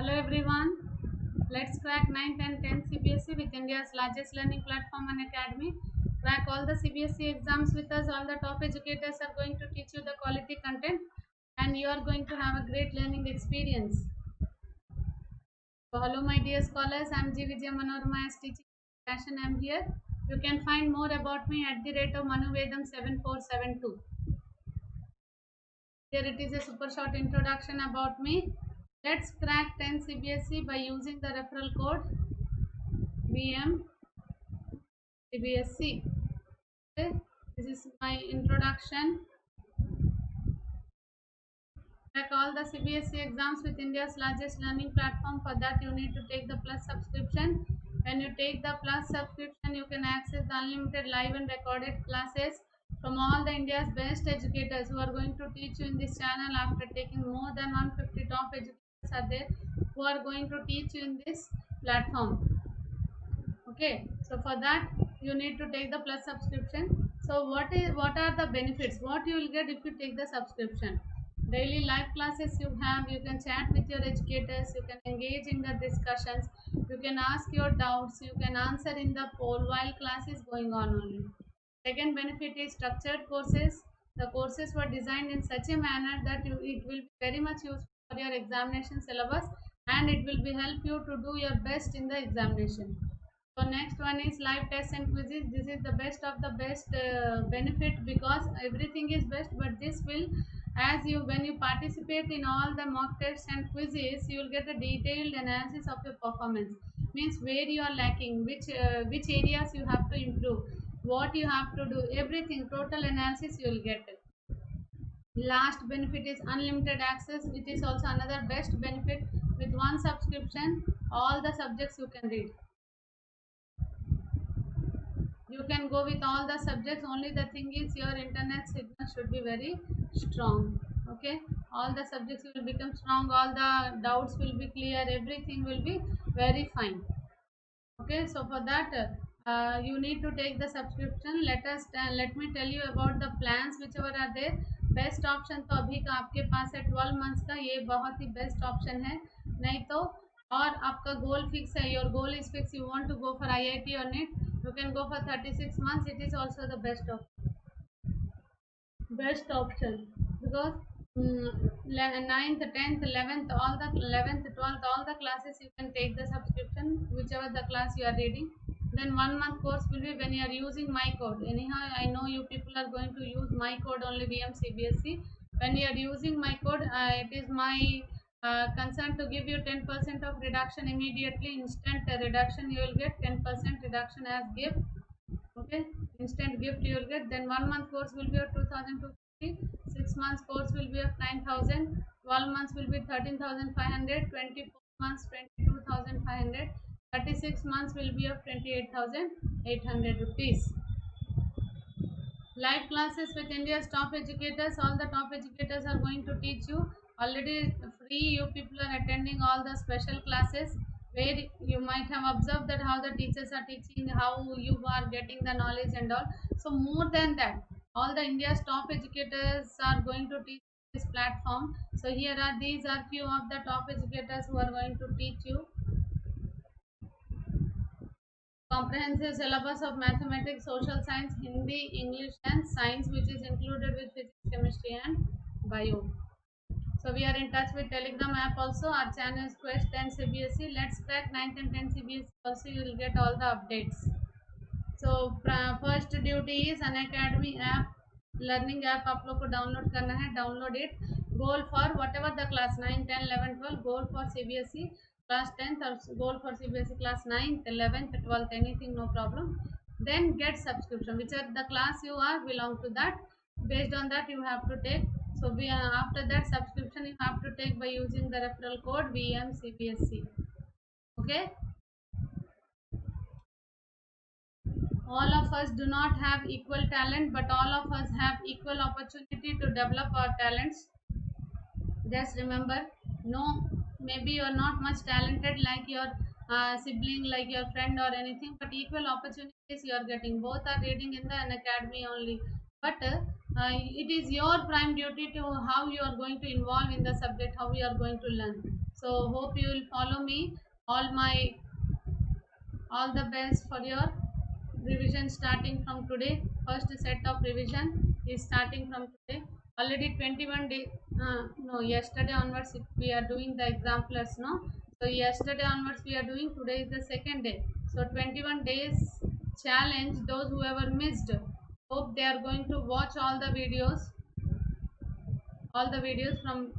Hello everyone. Let's crack 9th and 10th CBSE with India's largest learning platform and academy. Crack all the CBSE exams with us. All the top educators are going to teach you the quality content and you are going to have a great learning experience. So hello my dear scholars. I am G. Vijay Manorama as teaching passion. I am here. You can find more about me at the rate of Manuvedam 7472. Here it is a super short introduction about me. Let's crack 10 CBSE by using the referral code VM CBSE. Okay, this is my introduction. Crack all the CBSE exams with India's largest learning platform. For that, you need to take the Plus subscription. When you take the Plus subscription, you can access the unlimited live and recorded classes from all the India's best educators who are going to teach you in this channel. After taking more than 150 top educators are there who are going to teach you in this platform. Okay, so for that you need to take the Plus subscription. So what are the benefits, what you will get if you take the subscription? Daily live classes you have, you can chat with your educators, you can engage in the discussions, you can ask your doubts, you can answer in the poll while class is going on only. Second benefit is structured courses. The courses were designed in such a manner that it will be very much useful for your examination syllabus and it will be help you to do your best in the examination. So next one is live tests and quizzes. This is the best of the best benefit because everything is best, but this will, as you when you participate in all the mock tests and quizzes, you will get a detailed analysis of your performance. Means where you are lacking, which areas you have to improve, what you have to do, everything total analysis you will get. Last benefit is unlimited access, which is also another best benefit. With one subscription, all the subjects you can read. You can go with all the subjects, only the thing is your internet signal should be very strong. Okay, all the subjects will become strong, all the doubts will be clear, everything will be very fine. Okay, so for that you need to take the subscription. Let me tell you about the plans whichever are there. Best option तो अभी का आपके पास है 12 months का, ये बहुत ही best option है. नहीं तो और आपका गोल फिक्स है, your goal is fix, you want to go for IIT और NEET, you can go for 36 months. It is also the best option because 9th 10th 11th, all the 11th 12th, all the classes you can take the subscription whichever the class you are reading. Then 1 month course will be when you are using my code. Anyhow, I know you people are going to use my code only, VM CBSE. When you are using my code, it is my concern to give you 10% of reduction immediately, instant reduction. You will get 10% reduction as gift. Okay, instant gift you will get. Then 1 month course will be of 2250, 6 months course will be of 9000, 12 months will be 13,500, 24 months 22,500, 36 months will be of 28,800 rupees. Live classes with India's top educators. All the top educators are going to teach you. Already free, you people are attending all the special classes where you might have observed that how the teachers are teaching, how you are getting the knowledge and all. So more than that, all the India's top educators are going to teach this platform. So here are these are few of the top educators who are going to teach you. Comprehensive syllabus of mathematics, social science, Hindi, English and science, which is included with physics, chemistry and bio. So we are in touch with Telegram app also. Our channel is Quest 10 CBSE. Let's crack 9th and 10 CBSE also. You will get all the updates. So first duty is an academy app, learning app आप लोग को download करना है. Download it. Goal for whatever the class 9, 10, 11, 12. Goal for CBSE class 10th or goal for CBSE class 9th, 11th, 12th, anything, no problem. Then get subscription. Whichever the class you are belong to that. Based on that you have to take. So after that subscription you have to take by using the referral code VMCBSE. Okay. All of us do not have equal talent, but all of us have equal opportunity to develop our talents. Just remember, no, maybe you are not much talented like your sibling, like your friend or anything, but equal opportunities you are getting. Both are reading in an academy only, but it is your prime duty to how you are going to involve in the subject, how you are going to learn. So hope you will follow me. All the best for your revision starting from today. First set of revision is starting from today. Already 21 days. No, yesterday onwards we are doing the exemplars. No, so yesterday onwards we are doing. Today is the second day. So 21 days challenge. Those who ever missed, hope they are going to watch all the videos from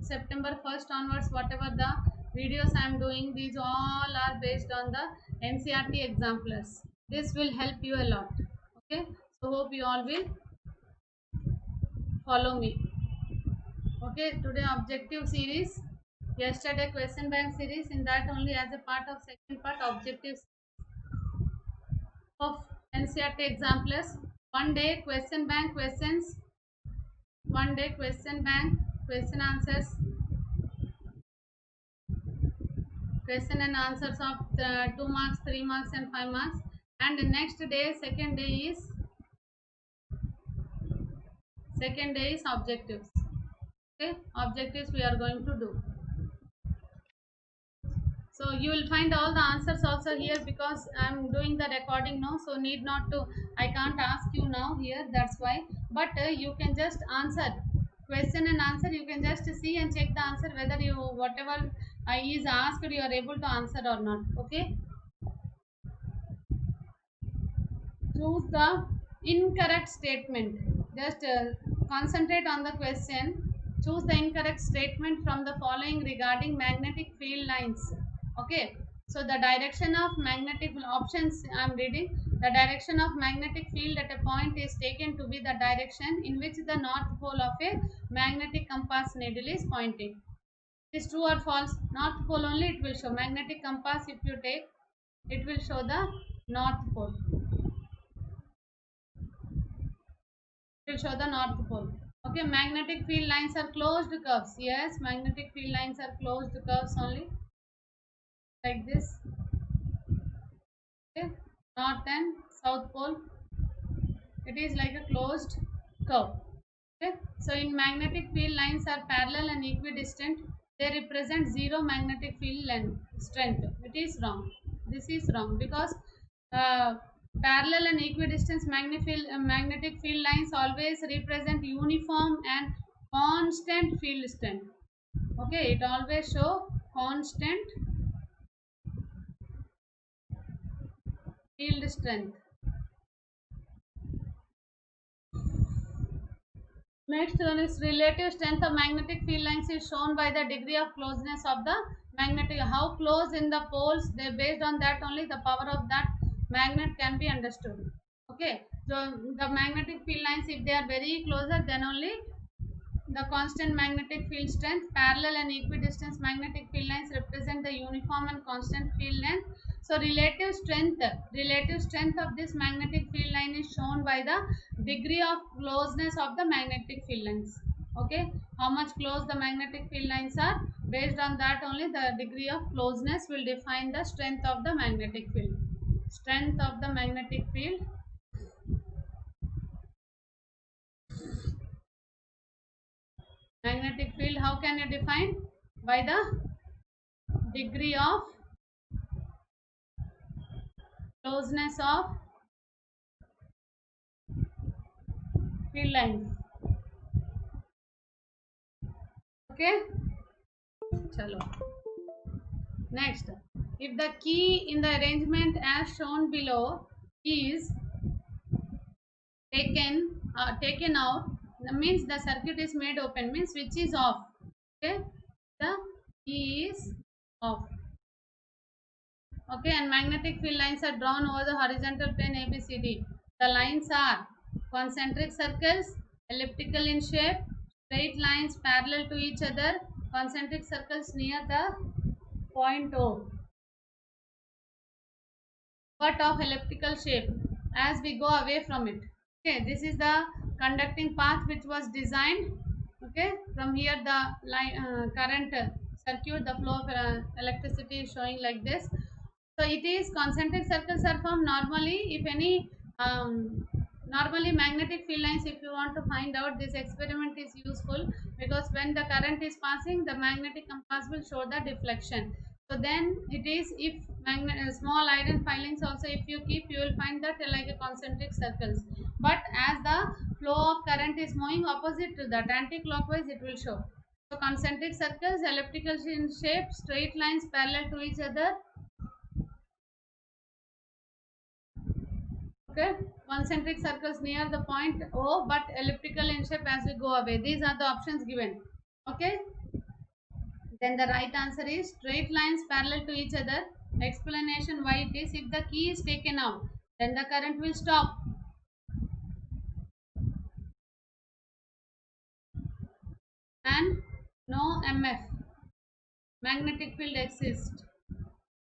September 1st onwards. Whatever the videos I am doing, these all are based on the NCERT exemplars. This will help you a lot. Okay, so hope you all will follow me. Okay, today objective series, yesterday question bank series, in that only as a part of second part objectives of NCERT exemplars. One day question bank questions, one day question bank question answers, question and answers of the 2 marks, 3 marks and 5 marks, and the next day second day is objectives. Okay, objectives we are going to do. So you will find all the answers also here, because I am doing the recording now, so need not to, I can't ask you now here, that's why. But you can just answer question and answer, you can just see and check the answer whether you whatever is asked you are able to answer or not. Okay, choose the incorrect statement. Just concentrate on the question. Choose the incorrect statement from the following regarding magnetic field lines. Okay, so the direction of magnetic options I am reading. The direction of magnetic field at a point is taken to be the direction in which the north pole of a magnetic compass needle is pointing. Is true or false? North pole only it will show. Magnetic compass if you take, it will show the north pole. It will show the north pole. Okay, magnetic field lines are closed curves. Yes, magnetic field lines are closed curves only, like this. Okay, north and south pole, it is like a closed curve. Okay, so in magnetic field lines are parallel and equidistant, they represent zero magnetic field strength. It is wrong. This is wrong, because parallel and equidistant magnetic field lines always represent uniform and constant field strength. Okay, it always show constant field strength. Next one is relative strength of magnetic field lines is shown by the degree of closeness of the magnetic. How close in the poles, they based on that only the power of that magnet can be understood. Okay, so the magnetic field lines, if they are very closer, then only the constant magnetic field strength. Parallel and equidistant magnetic field lines represent the uniform and constant field length. So relative strength of this magnetic field line is shown by the degree of closeness of the magnetic field lines. Okay, how much close the magnetic field lines are, based on that only the degree of closeness will define the strength of the magnetic field. Strength of the magnetic field. Magnetic field, how can you define? By the degree of closeness of field lines. Okay, chalo. Next, if the key in the arrangement as shown below is taken out, means the circuit is made open, means switch is off. Okay, the key is off. Okay, and magnetic field lines are drawn over the horizontal plane ABCD. The lines are concentric circles, elliptical in shape, straight lines parallel to each other, concentric circles near the point O, but of elliptical shape as we go away from it. Okay, this is the conducting path which was designed. Okay, from here the line current circuit, the flow of electricity is showing like this. So it is concentric circles are formed normally if any Normally magnetic field lines, if you want to find out, this experiment is useful because when the current is passing, the magnetic compass will show the deflection. So then it is, if small iron filings also if you keep, you will find that like a concentric circles. But as the flow of current is moving opposite to that, anti-clockwise, it will show. So concentric circles, elliptical in shape, straight lines parallel to each other. Okay, concentric circles near the point O but elliptical in shape as we go away. These are the options given. Okay, then the right answer is straight lines parallel to each other. Explanation why it is: if the key is taken out, then the current will stop, and no MF, magnetic field exists.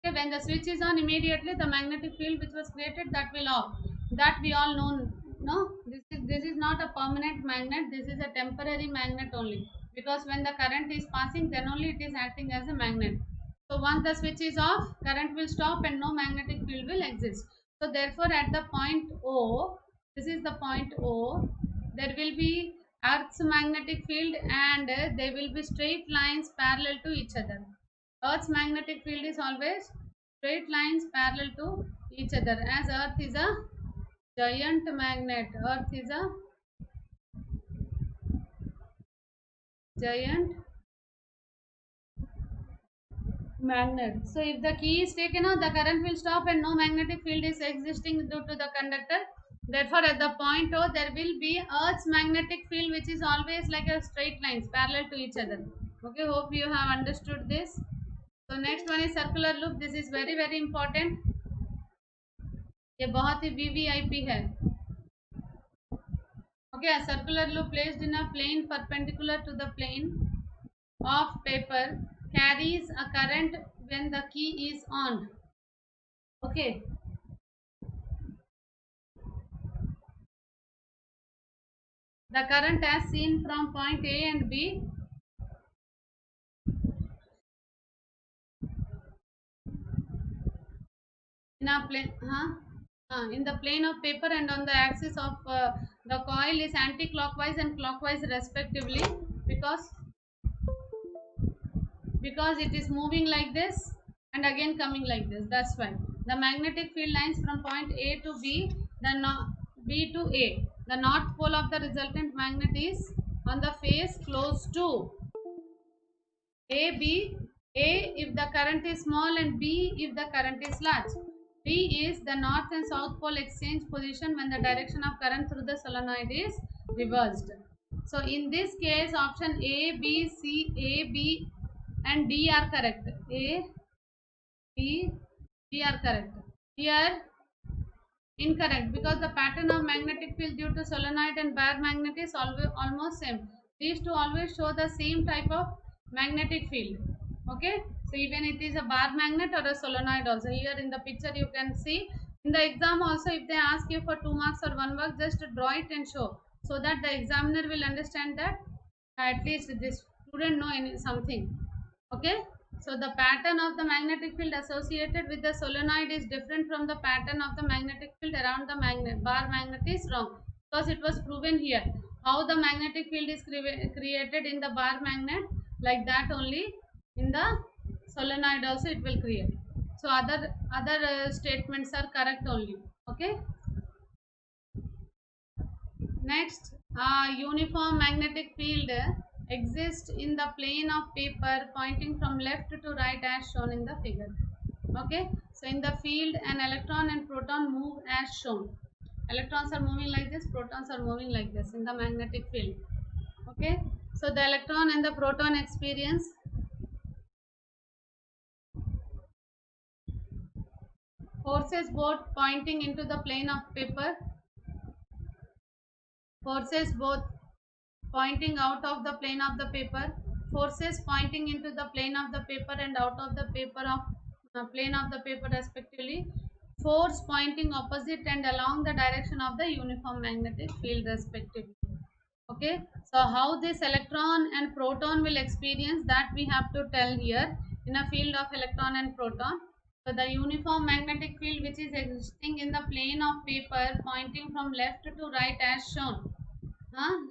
Okay, when the switch is on, immediately the magnetic field which was created, that will off. That we all know. No, this is not a permanent magnet. This is a temporary magnet only, because when the current is passing, then only it is acting as a magnet. So once the switch is off, current will stop and no magnetic field will exist. So therefore, at the point O, this is the point O, there will be Earth's magnetic field, and there will be straight lines parallel to each other. Earth's magnetic field is always straight lines parallel to each other, as Earth is a giant magnet. Earth is a giant magnet. So if the key is taken out, the current will stop and no magnetic field is existing due to the conductor. Therefore, at the point O, there will be Earth's magnetic field which is always like a straight lines parallel to each other. Okay, hope you have understood this. So next one is circular loop. This is very very important. ये बहुत ही VVIP है. Okay, a circular loop placed in a plane perpendicular to the plane of paper carries a current when the key is on. Okay, the current as seen from point A and B in a plane, in the plane of paper and on the axis of the coil is anti-clockwise and clockwise respectively, because it is moving like this and again coming like this. That's why the magnetic field lines from point A to B, B to A, the north pole of the resultant magnet is on the face close to A, B. A if the current is small and B if the current is large. B is the north and south pole exchange position when the direction of current through the solenoid is reversed. So in this case, option A, B, C, A, B and D are correct. A, B, D are correct. Here incorrect, because the pattern of magnetic field due to solenoid and bar magnet is almost same. These two always show the same type of magnetic field. Okay, so even it is a bar magnet or a solenoid also. Here in the picture you can see. In the exam also, if they ask you for 2 marks or 1 mark, just draw it and show, so that the examiner will understand that at least this student know something. Okay, so the pattern of the magnetic field associated with the solenoid is different from the pattern of the magnetic field around the bar magnet is wrong, because it was proven here how the magnetic field is created in the bar magnet, like that only in the solenoid also it will create. So other statements are correct only. Okay, next, uniform magnetic field exists in the plane of paper pointing from left to right as shown in the figure. Okay, so in the field, an electron and proton move as shown. Electrons are moving like this, protons are moving like this in the magnetic field. Okay, so the electron and the proton experience forces both pointing into the plane of paper, forces both pointing out of the plane of the paper, forces pointing into the plane of the paper and out of the paper of plane of the paper respectively, force pointing opposite and along the direction of the uniform magnetic field respectively. Okay, so how this electron and proton will experience, that we have to tell here in a field of electron and proton. So the uniform magnetic field which is existing in the plane of paper pointing from left to right as shown.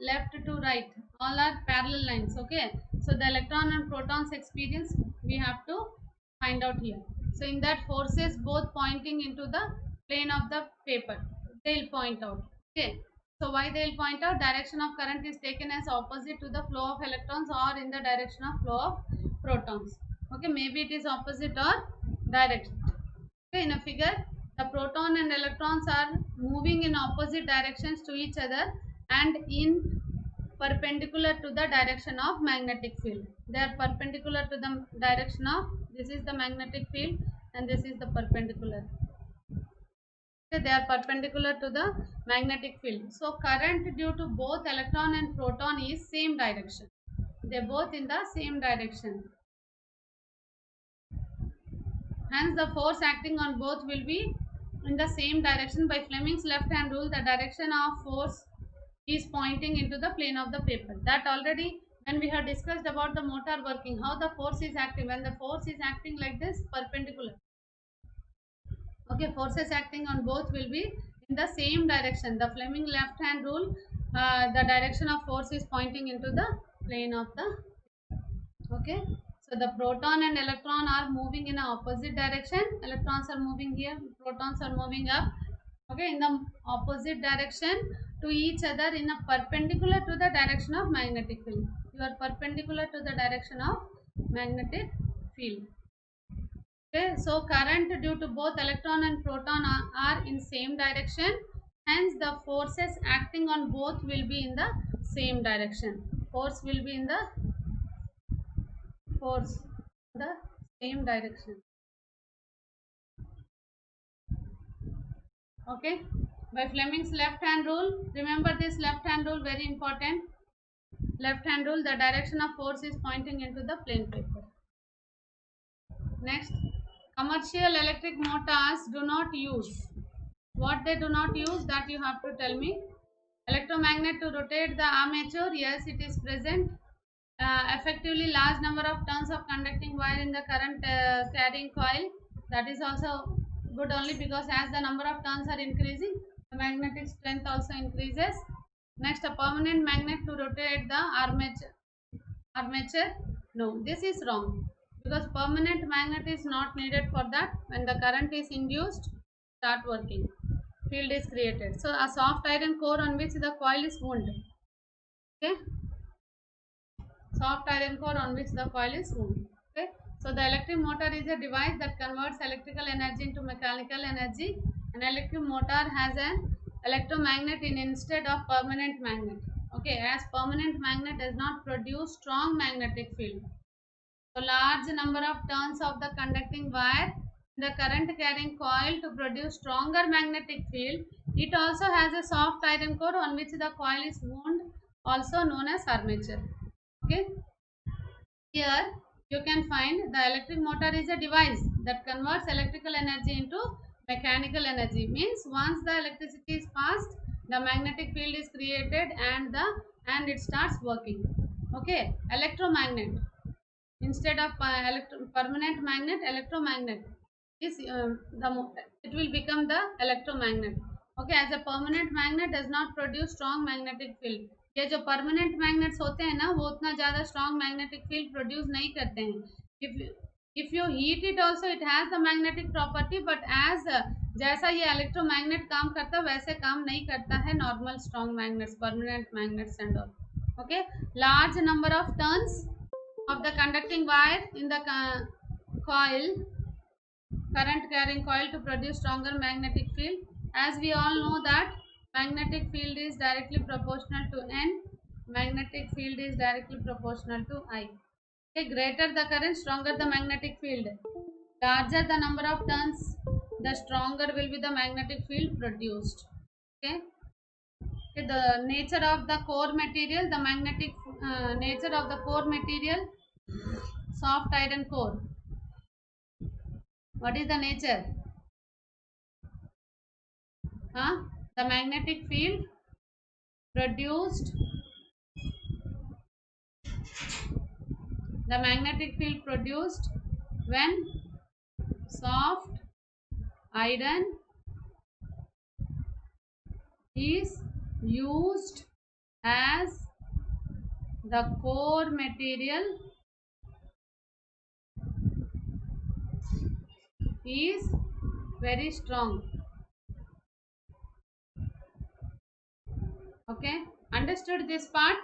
Left to right, all are parallel lines. Okay, so the electron and protons experience we have to find out here. So in that forces both pointing into the plane of the paper, they'll point out. Okay, so why they'll point out? Direction of current is taken as opposite to the flow of electrons or in the direction of flow of protons. Okay, maybe it is opposite or direct. Okay, in a figure, the proton and electrons are moving in opposite directions to each other and in perpendicular to the direction of magnetic field. They are perpendicular to the direction of, this is the magnetic field and this is the perpendicular. Okay, they are perpendicular to the magnetic field. So current due to both electron and proton is same direction. They are both in the same direction. Hence, the force acting on both will be in the same direction. By Fleming's left hand rule, the direction of force is pointing into the plane of the paper. That already when we have discussed about the motor working, how the force is acting. When the force is acting like this, perpendicular. Okay, forces acting on both will be in the same direction. The Fleming left hand rule, the direction of force is pointing into the plane of the, okay. So the proton and electron are moving in a opposite direction. Electrons are moving here, protons are moving up, okay, in the opposite direction to each other in a perpendicular to the direction of magnetic field. You are perpendicular to the direction of magnetic field. Okay, so current due to both electron and proton are in same direction. Hence, the forces acting on both will be in the same direction. Force will be in the same direction. Okay, by Fleming's left hand rule, remember this left hand rule, very important. Left hand rule, the direction of force is pointing into the plane paper. Next, commercial electric motors do not use, what they do not use, that you have to tell me. Electromagnet to rotate the armature, yes, it is present. Effectively large number of turns of conducting wire in the current carrying coil, that is also good only because as the number of turns are increasing, the magnetic strength also increases. Next, a permanent magnet to rotate the armature, no, this is wrong because permanent magnet is not needed for that. When the current is induced, start working, field is created. So a soft iron core on which the coil is wound. Okay, soft iron core on which the coil is wound. Okay, so the electric motor is a device that converts electrical energy into mechanical energy. An electric motor has an electromagnet instead of permanent magnet. Okay, as permanent magnet does not produce strong magnetic field, so large number of turns of the conducting wire in the current carrying coil to produce stronger magnetic field. It also has a soft iron core on which the coil is wound, also known as armature. Okay, here you can find the electric motor is a device that converts electrical energy into mechanical energy. Means once the electricity is passed, the magnetic field is created and it starts working. Okay, electromagnet instead of permanent magnet, electromagnet is it will become the electromagnet. Okay, as a permanent magnet does not produce strong magnetic field. ये जो permanent magnets होते हैं ना, वो उतना ज़्यादा strong magnetic field produce नहीं करते हैं. If you heat it also it has the magnetic property, but as जैसा ये इलेक्ट्रोमैग्नेट काम करता है वैसे काम नहीं करता है normal strong magnets, permanent magnets and all. Okay, large number of turns of the conducting wire in the coil, current carrying coil to produce stronger magnetic field. As we all know that magnetic field is directly proportional to N, magnetic field is directly proportional to I. Okay, greater the current, stronger the magnetic field. Larger the number of turns, the stronger will be the magnetic field produced. Okay, okay, the nature of the core material, the magnetic nature of the core material, soft iron core. What is the nature? The magnetic field produced, when soft iron is used as the core material is very strong. Okay, understood this part?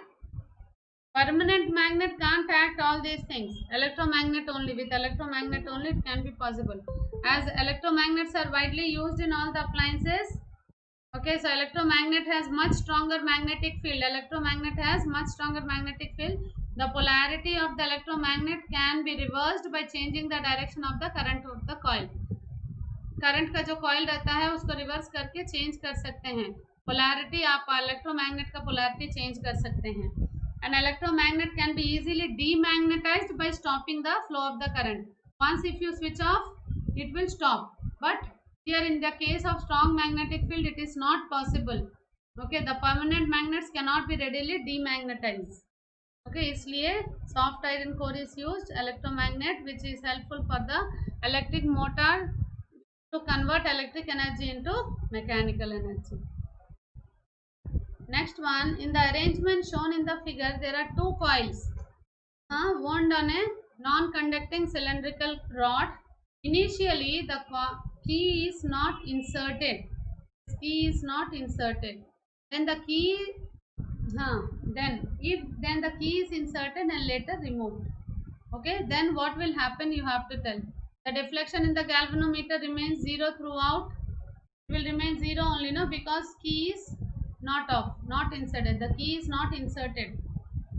Permanent magnet can't act all these things. Electromagnet only. With electromagnet only it can be possible. As electromagnets are widely used in all the appliances. Okay, so electromagnet has much stronger magnetic field. Electromagnet has much stronger magnetic field. The polarity of the electromagnet can be reversed by changing the direction of the current of the coil. Current का जो coil रहता है उसको reverse करके change कर सकते हैं. Polarity आप इलेक्ट्रोमैग्नेट का पोलैरिटी चेंज कर सकते हैं. An electromagnet can be easily demagnetized by stopping the flow of the current. Once if you switch off, it will stop. But here in the case of strong magnetic field, it is not possible. Okay, the permanent magnets cannot be readily demagnetized. Okay, इसलिए soft iron core is used, electromagnet, which is helpful for the electric motor to convert electric energy into mechanical energy. Next one, in the arrangement shown in the figure, there are two coils wound on a non-conducting cylindrical rod. Initially, the key is not inserted. Then the key, then the key is inserted and later removed. Okay, then what will happen? You have to tell. The deflection in the galvanometer remains zero throughout. It will remain zero only, no, because key is not off, not inserted. The key is not inserted.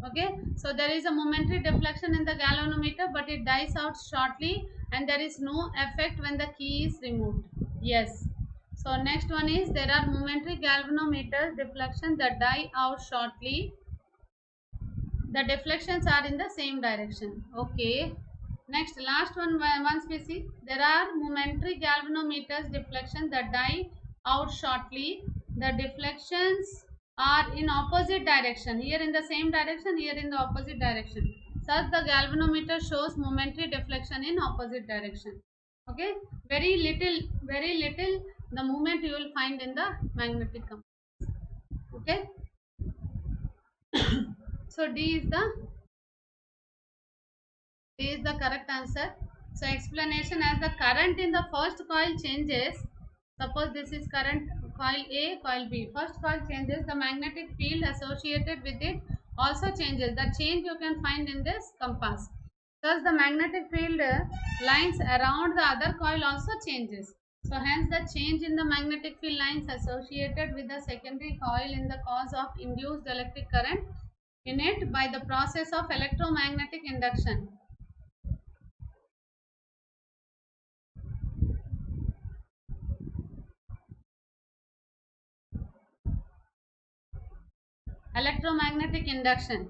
Okay, so there is a momentary deflection in the galvanometer, but it dies out shortly, and there is no effect when the key is removed. Yes. So next one is, there are momentary galvanometer deflection that die out shortly. The deflections are in the same direction. Okay. Next, last one, once we see, there are momentary galvanometers deflection that die out shortly. The deflections are in opposite direction. Here in the same direction, here in the opposite direction. Thus, the galvanometer shows momentary deflection in opposite direction. Okay, very little the movement you will find in the magnetic compass. Okay. So D is the correct answer. So explanation, as the current in the first coil changes, suppose this is current coil A, coil B. First coil changes, the magnetic field associated with it also changes. The change you can find in this compass. Thus the magnetic field lines around the other coil also changes. So hence the change in the magnetic field lines associated with the secondary coil in the cause of induced electric current in it by the process of electromagnetic induction. Electromagnetic induction.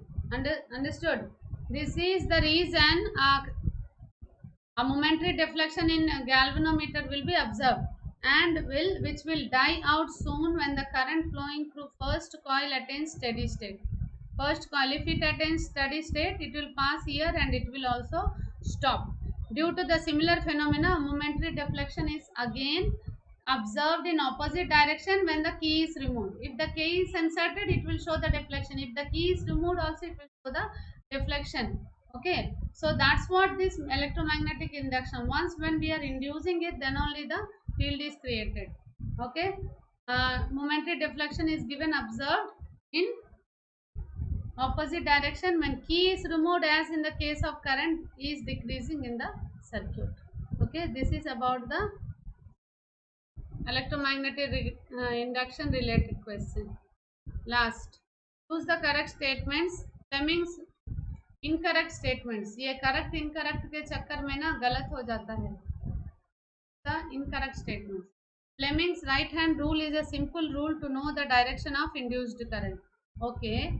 Understood? This is the reason a momentary deflection in galvanometer will be observed, and which will die out soon when the current flowing through first coil attains steady state. First coil, if it attains steady state, it will pass here and it will also stop. Due to the similar phenomena, momentary deflection is again observed in opposite direction when the key is removed. If the key is inserted, it will show the deflection. If the key is removed also, it will show the deflection. Okay, so that's what this electromagnetic induction, once when we are inducing it, then only the field is created. Okay, momentary deflection is given observed in opposite direction when key is removed, as in the case of current is decreasing in the circuit. Okay, this is about the electromagnetic induction related question. Last, choose the correct statements. Fleming's incorrect statements, ये correct incorrect के चक्कर में ना गलत हो जाता है. The incorrect statements. Fleming's right hand rule is a simple rule to know the direction of induced current. Okay.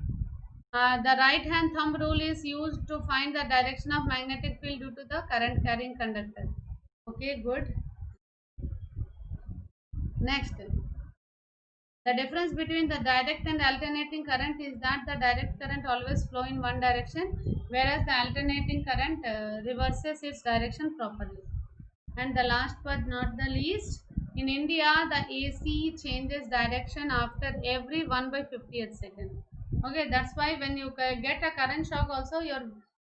The right hand thumb rule is used to find the direction of magnetic field due to the current carrying conductor. Okay, good. Next, the difference between the direct and alternating current is that the direct current always flow in one direction, whereas the alternating current reverses its direction properly. And the last but not the least, in India, the AC changes direction after every 1/50th second. Okay, that's why when you get a current shock, also your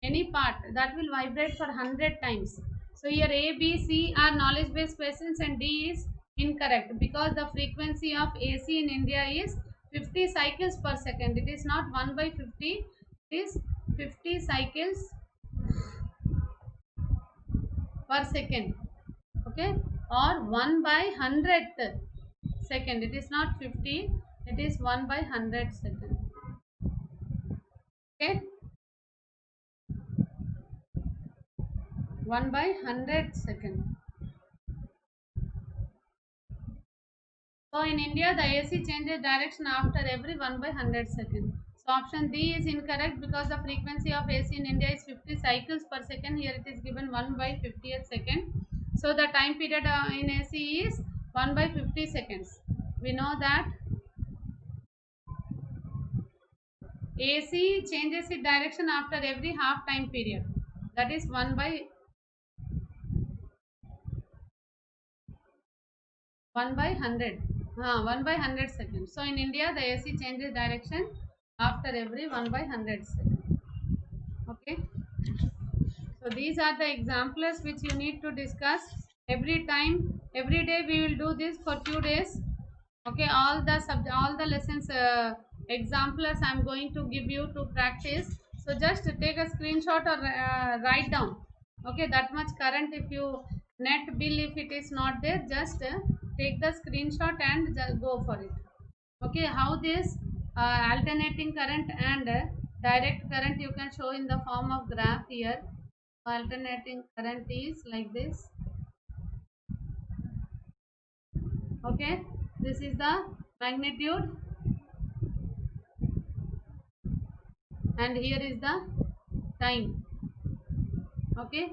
any part that will vibrate for 100 times. So here A, B, C are knowledge based questions and D is incorrect because the frequency of AC in India is 50 cycles per second. It is not 1/50, it is 50 cycles per second. Okay, or 1/100th second. It is not 50, it is 1/100 second. Okay, 1/100 second. So in India, the AC changes direction after every 1/100 second. So option D is incorrect because the frequency of AC in India is 50 cycles per second. Here it is given 1/50th second. So the time period in AC is 1/50 seconds. We know that AC changes its direction after every half time period. That is 1/100. 1/100 seconds. So in India, the AC changes direction after every 1/100 seconds. Okay. So these are the examples which you need to discuss every time. Every day we will do this for few days. Okay, all the lessons examples I am going to give you to practice. So just take a screenshot or write down. Okay, that much current. If you net bill, if it is not there, just take the screenshot and just go for it. Okay, how this alternating current and direct current you can show in the form of graph here. Alternating current is like this. Okay, this is the magnitude and here is the time. Okay,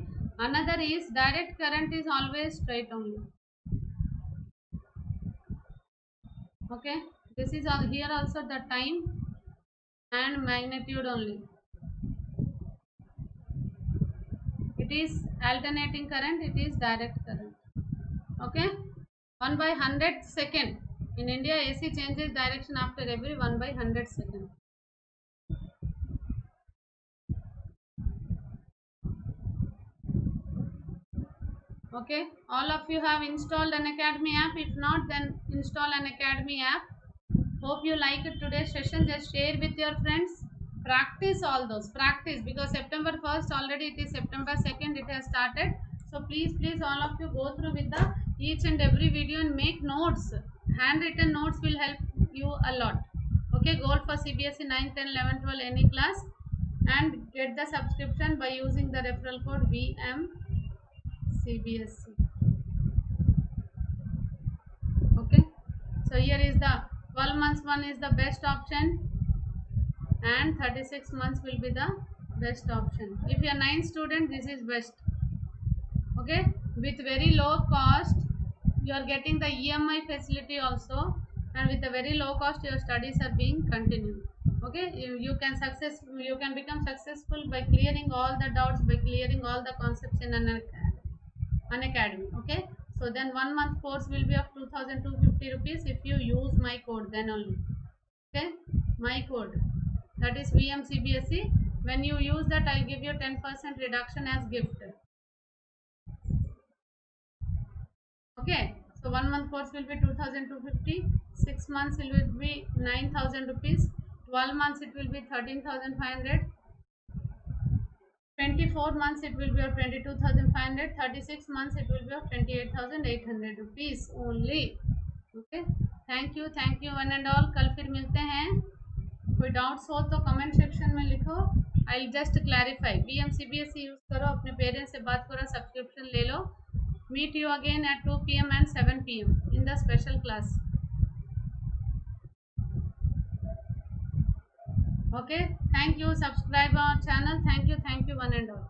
another is direct current is always straight only. Okay, this is all here also the time and magnitude only. It is alternating current, it is direct current. Okay, 1/100 second. In India, AC changes direction after every 1/100 second. Okay, all of you have installed Unacademy app. If not, then install Unacademy app. Hope you like today's session. Just share with your friends. Practice all those. Practice because September 1st already it is September 2nd it has started. So please all of you go through with the each and every video and make notes. Handwritten notes will help you a lot. Okay, goal for CBSE 9, 10, 11, 12 any class and get the subscription by using the referral code VMCBSE. Okay, so here is the 12 months one is the best option and 36 months will be the best option. If you are 9 student, this is best. Okay, with very low cost you are getting the EMI facility also and with a very low cost your studies are being continued. Okay, you can become successful by clearing all the doubts, by clearing all the concepts in an academy. Okay, so then 1 month course will be of 2250 rupees if you use my code, then only. Okay, my code, that is VMCBSE. When you use that, I'll give you 10% reduction as gift. Okay, so 1 month course will be 2250, 6 months it will be 9000 rupees, 12 months it will be 13500, 24 months it will be of 22,500, 36 months it will be of 28,800 rupees only. Okay, thank you one and all. कल फिर मिलते हैं. कोई doubts हो तो comment section में लिखो. I just clarify. VMCBSE use करो, अपने पेरेंट्स से बात करो, सब्सक्रिप्शन ले लो. Meet you again at 2 PM and 7 PM in the special class. Okay, thank you. Subscribe our channel. Thank you one and all.